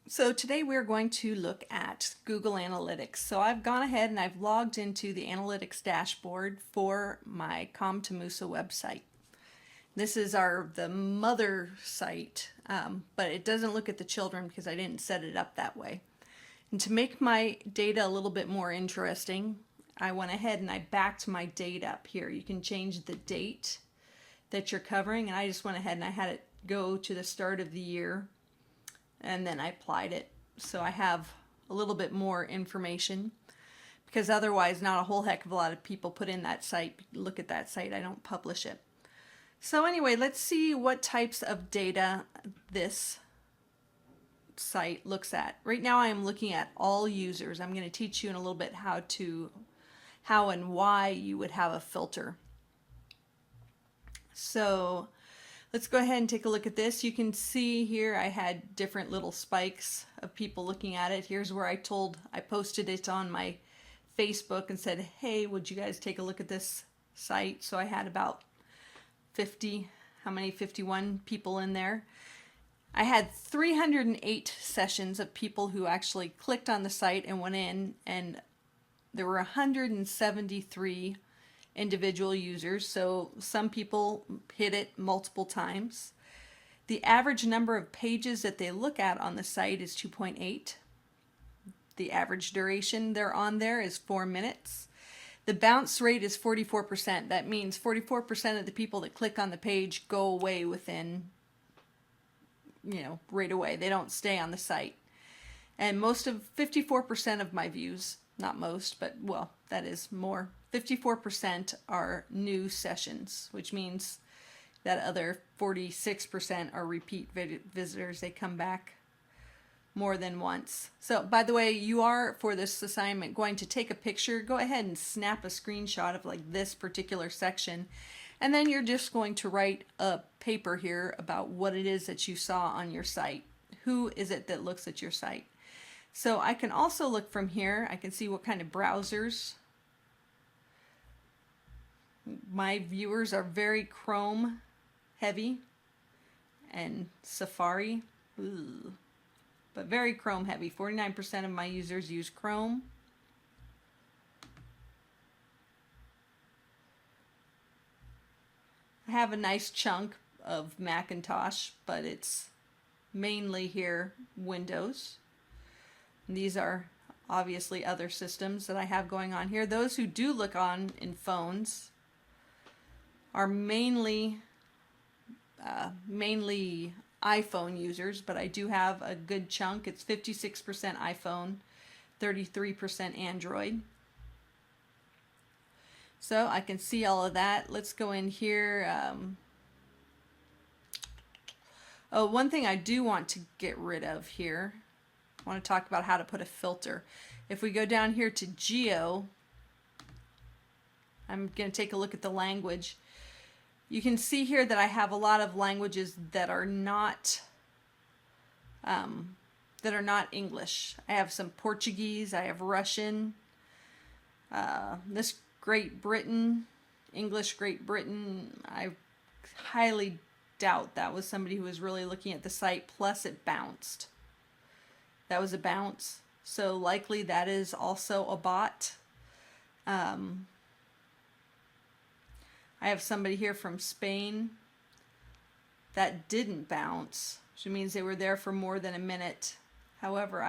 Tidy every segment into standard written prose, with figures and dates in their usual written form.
So today we're going to look at Google Analytics. So I've gone ahead and I've logged into the analytics dashboard for my ComToMusa website. This is the mother site, but it doesn't look at the children because I didn't set it up that way. And to make my data a little bit more interesting, I went ahead and I backed my date up here. You can change the date that you're covering, and I just went ahead and I had it go to the start of the year, and then I applied it. So I have a little bit more information, because otherwise not a whole heck of a lot of people put in that site, look at that site. I don't publish it. So anyway, let's see what types of data this site looks at. Right now I am looking at all users. I'm going to teach you in a little bit how and why you would have a filter. So let's go ahead and take a look at this. You can see here I had different little spikes of people looking at it. Here's where I posted it on my Facebook and said, hey, would you guys take a look at this site? So I had about 51 people in there. I had 308 sessions of people who actually clicked on the site and went in, and there were 173 individual users. So some people hit it multiple times. The average number of pages that they look at on the site is 2.8. The average duration they're on there is 4 minutes. The bounce rate is 44%. That means 44% of the people that click on the page go away within, right away. They don't stay on the site. And 54% of my views, not most, but well, that is more, 54% are new sessions, which means that other 46% are repeat visitors. They come back more than once. So by the way, you are, for this assignment, going to take a picture. Go ahead and snap a screenshot of like this particular section, and then you're just going to write a paper here about what it is that you saw on your site. Who is it that looks at your site? So I can also look from here. I can see what kind of browsers. My viewers are very Chrome heavy and Safari. Ooh. But very Chrome heavy. 49% of my users use Chrome. I have a nice chunk of Macintosh, but it's mainly here Windows. And these are obviously other systems that I have going on here. Those who do look on in phones are mainly iPhone users, but I do have a good chunk. It's 56% iPhone, 33% Android. So I can see all of that. Let's go in here. One thing I do want to get rid of here, I want to talk about how to put a filter. If we go down here to Geo, I'm going to take a look at the language. You can see here that I have a lot of languages that are not English. I have some Portuguese, I have Russian, this Great Britain, English Great Britain. I highly doubt that was somebody who was really looking at the site, plus it bounced. That was a bounce, so likely that is also a bot. I have somebody here from Spain that didn't bounce, which means they were there for more than a minute. However,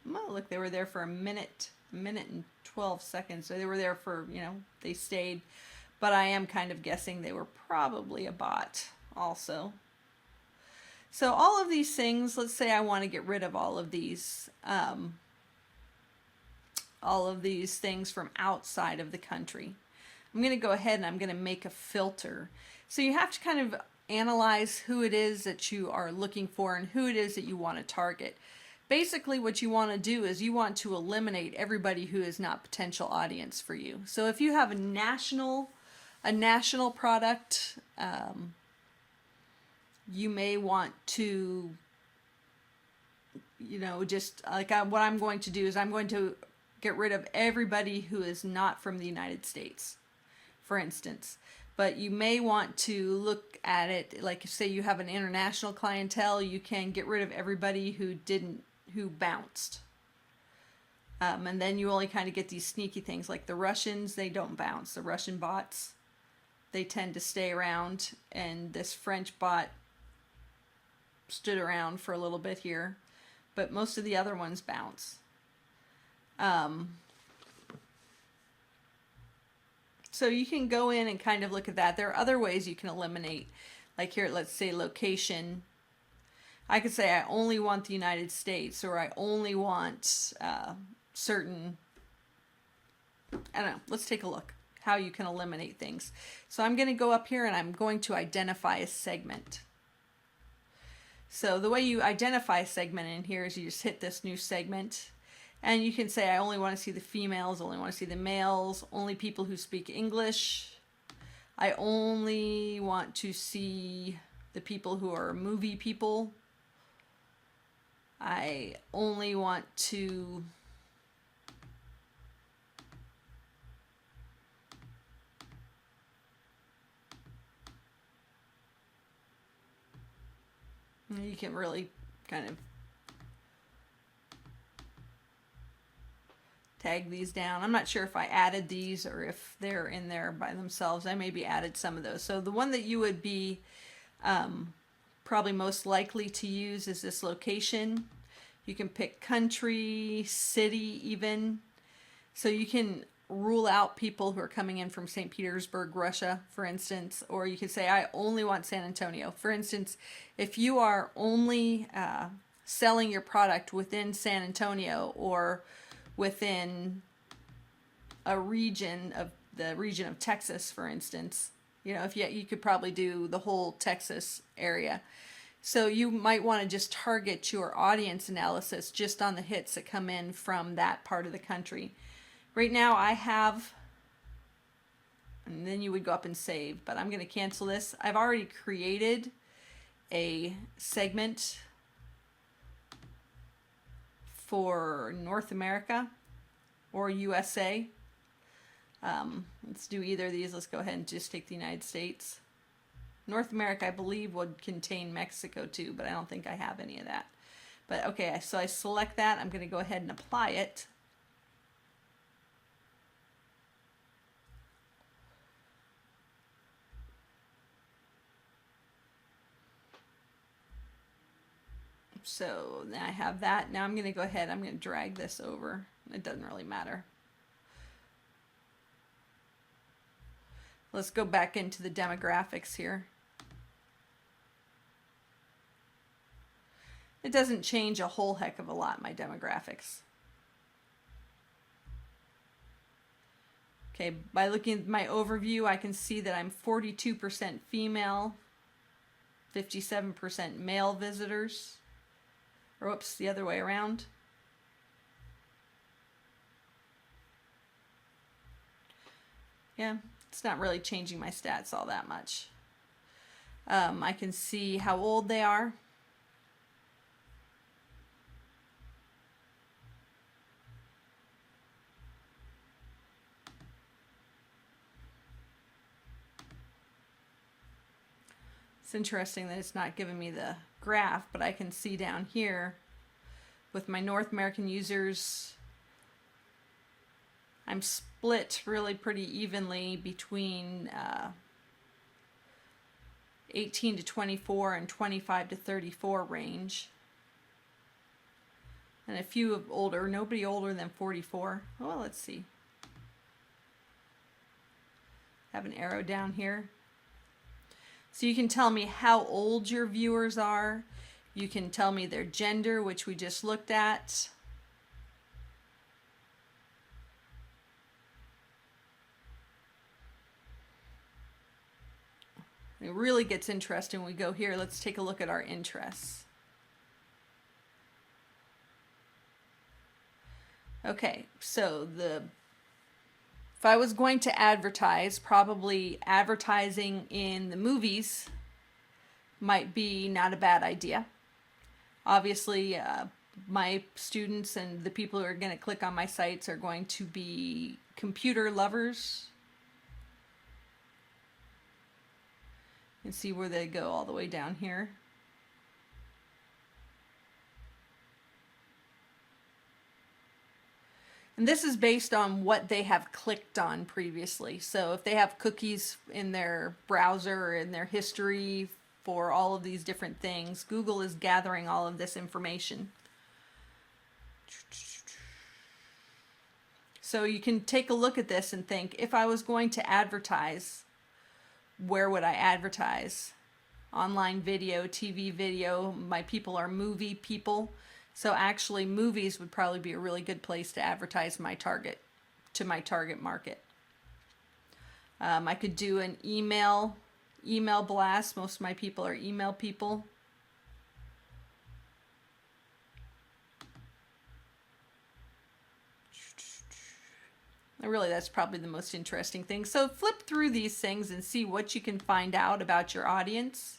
look, they were there for a minute and 12 seconds. So they were there for, they stayed. But I am kind of guessing they were probably a bot also. So all of these things, let's say I want to get rid of all of these things from outside of the country. I'm going to go ahead and I'm going to make a filter. So you have to kind of analyze who it is that you are looking for and who it is that you want to target. Basically what you want to do is you want to eliminate everybody who is not potential audience for you. So if you have a national product, you may want to, just like what I'm going to do is I'm going to get rid of everybody who is not from the United States, for instance. But you may want to look at it like, say you have an international clientele, you can get rid of everybody who didn't who bounced. And then you only kind of get these sneaky things like the Russians, they don't bounce. The Russian bots, they tend to stay around, and this French bot stood around for a little bit here, but most of the other ones bounce. So you can go in and kind of look at that. There are other ways you can eliminate, like here, let's say location. I could say I only want the United States, or I only want certain, I don't know, let's take a look how you can eliminate things. So I'm going to go up here and I'm going to identify a segment. So the way you identify a segment in here is you just hit this new segment, and you can say I only want to see the females, only want to see the males, only people who speak English. I only want to see the people who are movie people. I only want to you can really kind of tag these down. I'm not sure if I added these or if they're in there by themselves. I maybe added some of those. So the one that you would be probably most likely to use is this location. You can pick country, city even. So you can rule out people who are coming in from St. Petersburg, Russia, for instance, or you could say, I only want San Antonio. For instance, if you are only selling your product within San Antonio or within a region of Texas, for instance, you know, if you could probably do the whole Texas area. So you might want to just target your audience analysis just on the hits that come in from that part of the country. Right now I have, and then you would go up and save, but I'm going to cancel this. I've already created a segment for North America or USA. Let's do either of these. Let's go ahead and just take the United States. North America, I believe, would contain Mexico too, but I don't think I have any of that. But okay, so I select that. I'm going to go ahead and apply it. So now I have that. Now I'm going to go ahead. I'm going to drag this over. It doesn't really matter. Let's go back into the demographics here. It doesn't change a whole heck of a lot, my demographics. Okay, by looking at my overview, I can see that I'm 42% female, 57% male visitors. Or whoops, the other way around. Yeah, it's not really changing my stats all that much. I can see how old they are. It's interesting that it's not giving me the graph, but I can see down here with my North American users, I'm split really pretty evenly between 18 to 24 and 25 to 34 range. And a few of older, nobody older than 44. Well, let's see. I have an arrow down here. So you can tell me how old your viewers are. You can tell me their gender, which we just looked at. It really gets interesting when we go here. Let's take a look at our interests. Okay, so if I was going to advertise, probably advertising in the movies might be not a bad idea. Obviously, my students and the people who are going to click on my sites are going to be computer lovers. You can see where they go all the way down here. And this is based on what they have clicked on previously. So if they have cookies in their browser or in their history for all of these different things, Google is gathering all of this information. So you can take a look at this and think, if I was going to advertise, where would I advertise? Online video, TV video. My people are movie people. So actually movies would probably be a really good place to advertise my target market. I could do an email blast. Most of my people are email people. Really, that's probably the most interesting thing. So flip through these things and see what you can find out about your audience.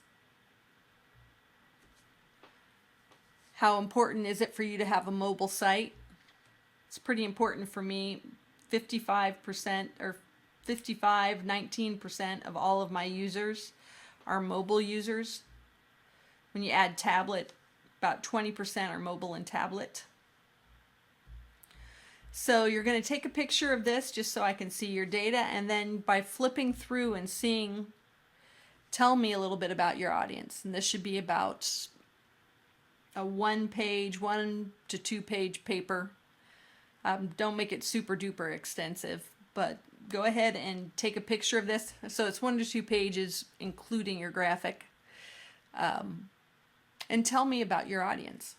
How important is it for you to have a mobile site? It's pretty important for me. 55% or 19% of all of my users are mobile users. When you add tablet, about 20% are mobile and tablet. So you're going to take a picture of this just so I can see your data, and then by flipping through and seeing, tell me a little bit about your audience. And this should be about a 1 to 2 page paper. Don't make it super duper extensive, but go ahead and take a picture of this. So it's 1 to 2 pages, including your graphic. And tell me about your audience.